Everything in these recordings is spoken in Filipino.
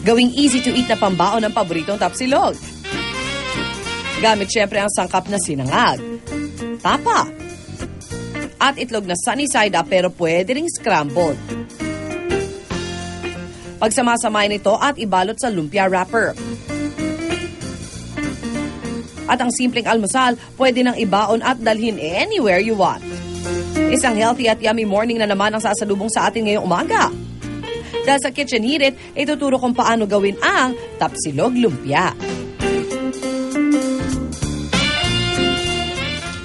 Gawing easy to eat na pambaon ng paboritong tapsilog. Gamit syempre ang sangkap na sinangag, tapa, at itlog na sunny side up pero pwede ring scrambled. Pagsamasamahin ito at ibalot sa lumpia wrapper. At ang simpleng almusal, pwede nang ibaon at dalhin anywhere you want. Isang healthy at yummy morning na naman ang sasalubong sa atin ngayong umaga. Dahil sa Kitchen Heat It, ituturo kung paano gawin ang tapsilog lumpia.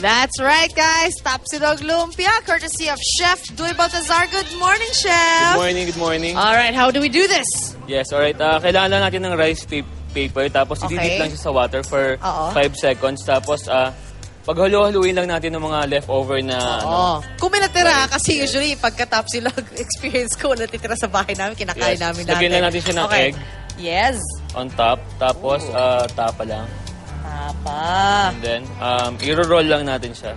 That's right, guys. Tapsilog lumpia, courtesy of Chef Duy Baltazar. Good morning, Chef. Good morning, good morning. All right, how do we do this? Yes, all right. Kailangan lang natin ng rice paper, tapos ididip lang siya sa water for 5 seconds. Tapos, paghalo-haluin lang natin ng mga leftover na... Kung may natira, kasi usually pagka-tapsilog experience ko, natitira sa bahay namin, kinakain namin natin. Lagyan lang natin siya ng egg. Yes. On top. Tapos, tapa lang. Tapa. And then, i-roll lang natin siya.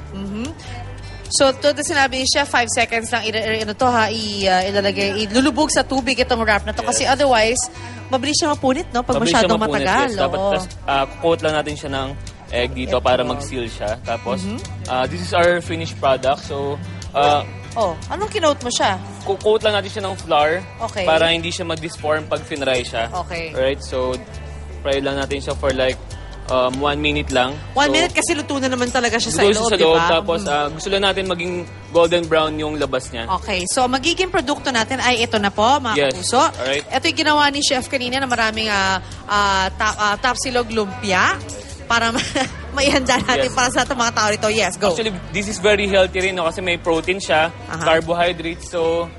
So, to the sinabi ni Chef, 5 seconds lang ilalagay, ilulubog sa tubig itong wrap na to. Kasi otherwise, mabilis siya mapunit, no? Pag masyadong matagal. Yes. Dapat, coat lang natin siya ng egg dito para mag-seal siya. Tapos, this is our finished product. So, anong kinote mo siya? Coat lang natin siya ng flour. Okay. Para hindi siya mag-disform pag finry siya. Okay. Alright, so, fry lang natin siya for like 1 minute lang. 1 minute kasi luto na naman talaga siya sa loob, diba? Tapos, gusto lang natin maging golden brown yung labas niya. Okay. So, magiging produkto natin ay ito na po, mga kapuso. Alright. Ito yung ginawa ni Chef kanina na maraming tapsilog lumpia para maihanda natin para sa mga tao rito. Yes, go. Actually, this is very healthy rin, no? Kasi may protein siya, carbohydrates, so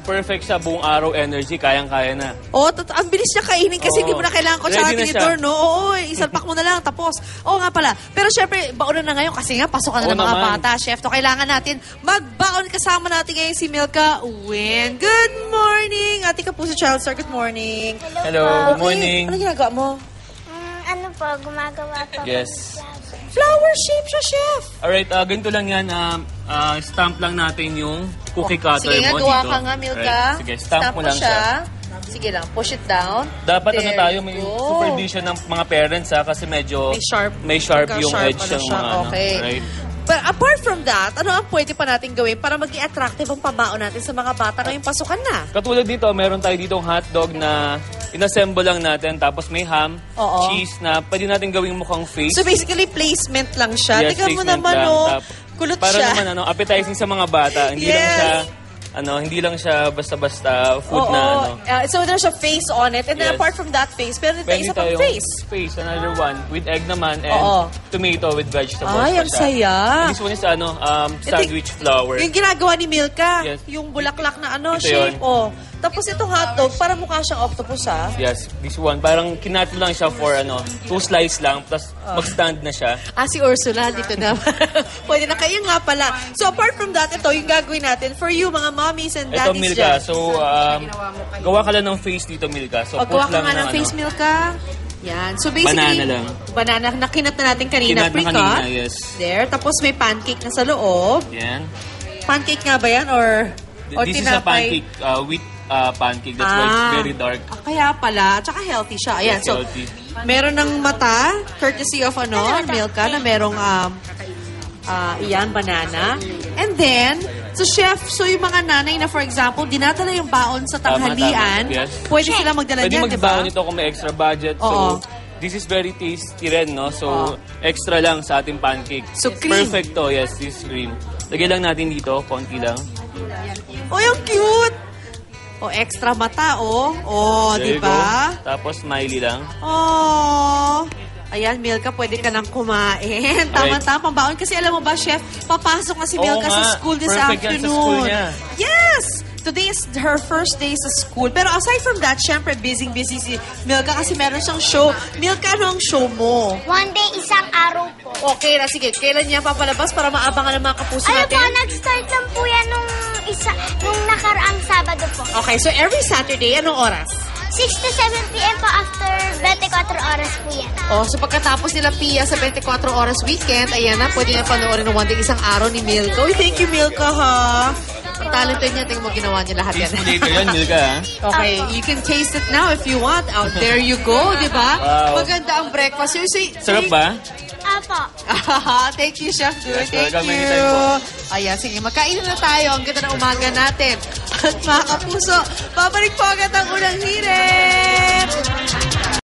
perfect siya, buong araw energy, kayang-kaya na. Ang bilis niya kainin kasi hindi mo na kailangan ko sa tinidor, no? Oo, isalpak mo na lang, tapos. Oo nga pala. Pero syempre, baon na ngayon kasi nga, pasokan na ng mga bata, Chef. To kailangan natin magbaon kasama natin ngayon si Milka Win. Good morning! Ating Kapuso Child Star, good morning. Hello, good morning. Ano ginagawa mo? Ano po, gumagawa po. Yes. Flower shape siya, Chef. Alright, ganito lang yan. Stamp lang natin yung cookie cutter sige mo nga, gawa dito. ka nga, Milka. Right. Sige, stamp mo lang siya. Sige lang, push it down. Dapat may supervision ng mga parents kasi medyo may sharp yung edge ng mga right? But apart from that, ano ang pwede pa natin gawin para maging attractive ang pabaon natin sa mga bata ngayong pasukan na? Katulad dito, meron tayo ditong hotdog na inassemble lang natin, tapos may ham, cheese na pwede natin gawing mukhang face. So basically, placement lang siya. Yes, tignan mo naman, kulot para siya. Para naman, appetizing sa mga bata. Hindi lang siya basta-basta food na so there's a face on it. And then apart from that face, pero ito isa pang face. Another one with egg naman and tomato with vegetables. Ay, ang saya. This one is sandwich flour. Yung ginagawa ni Milka, yung bulaklak na shape. Tapos itong hotdog, para mukha siyang octopus, Yes, this one. Parang kinat lang siya for 2 slice lang, plus mag-stand na siya. Si Ursula, dito na. Pwede na kayo nga pala. So apart from that, ito yung gagawin natin for you, mga mommies and daddies. Ito, Milka. So, gawa ka lang ng face dito, Milka. So, gawa ka nga ng face, Milka. Yan. So basically, banana lang. Banana na kinat na natin kanina. Kinat na kanina, yes. There. Tapos may pancake na sa loob. Yan. Pancake nga ba yan? Or this is a pancake, wheat pancake. That's why it's very dark. Kaya pala. Tsaka healthy siya. Ayan. So, meron ng mata, courtesy of Milka, na merong banana. And then, so chef, yung mga nanay na for example, dinadala yung baon sa tanghalian, pwede sila magdala niyan, di ba? Pwede magbaon ito kung may extra budget. So, this is very tasty rin, no? So, extra lang sa ating pancake. So, cream. Perfect to, yes, this cream. Lagyan lang natin dito, konti lang. Ang cute! Extra mata, di ba? Tapos, smiley lang. Ayan, Milka, pwede ka nang kumain. Tama-tama, pambaon. Kasi alam mo ba, Chef, papasok na si Milka sa school this afternoon. Perfect yan sa school niya. Yes! Today is her first day sa school. Pero aside from that, syempre, busy si Milka kasi meron siyang show. Milka, ano ang show mo? One day, isang araw po. Okay na, sige. Kailan niya papalabas para maabangan ng mga kapuso natin? Po, nag-start lang po yan nung nakaraang Sabado po. Okay, so every Saturday, anong oras? 6 to 7 p.m. po after 24 oras po yan. So pagkatapos nila Pia sa 24 oras weekend, ayan na, pwede na panoorin ng one day isang araw ni Milka. Thank you, Milka, ha? Ang talented niya, tingnan mo ginawa niya lahat yan. Taste yan, Milka, ha? Okay, you can taste it now if you want. Out there you go, di ba? Wow. Maganda ang breakfast. Sarap ba? Apo. Thank you, Chef Good. Yes, Thank welcome you. anytime po. Ayan, sige, magkain na tayo. Ang ganda ng umaga natin. At mga kapuso, babalik po agad ang unang hirit.